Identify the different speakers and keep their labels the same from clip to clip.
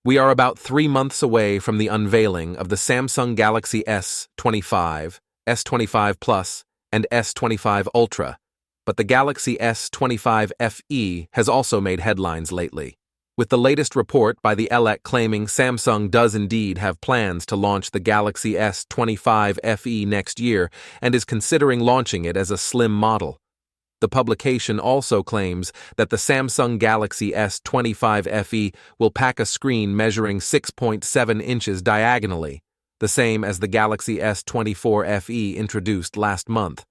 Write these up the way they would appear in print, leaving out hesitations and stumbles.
Speaker 1: We are about 3 months away from the unveiling of the Samsung Galaxy S25, S25 Plus, and S25 Ultra, but the Galaxy S25 FE has also made headlines lately, with the latest report by the ELEC claiming Samsung does indeed have plans to launch the Galaxy S25 FE next year and is considering launching it as a slim model. The publication also claims that the Samsung Galaxy S25 FE will pack a screen measuring 6.7 inches diagonally, the same as the Galaxy S24 FE introduced last month.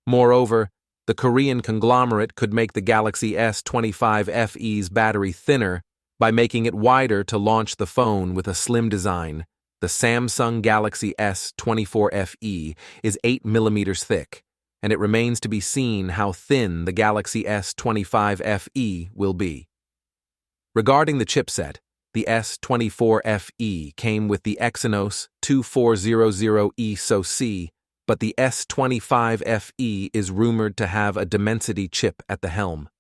Speaker 1: Moreover, the Korean conglomerate could make the Galaxy S25 FE's battery thinner by making it wider to launch the phone with a slim design. The Samsung Galaxy S24 FE is 8 millimeters thick, and it remains to be seen how thin the Galaxy S25 FE will be. Regarding the chipset, the S24 FE came with the Exynos 2400E SoC, but the S25 FE is rumored to have a Dimensity chip at the helm.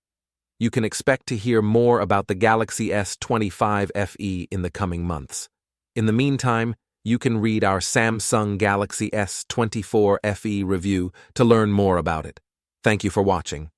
Speaker 1: You can expect to hear more about the Galaxy S25 FE in the coming months. In the meantime, you can read our Samsung Galaxy S24 FE review to learn more about it. Thank you for watching.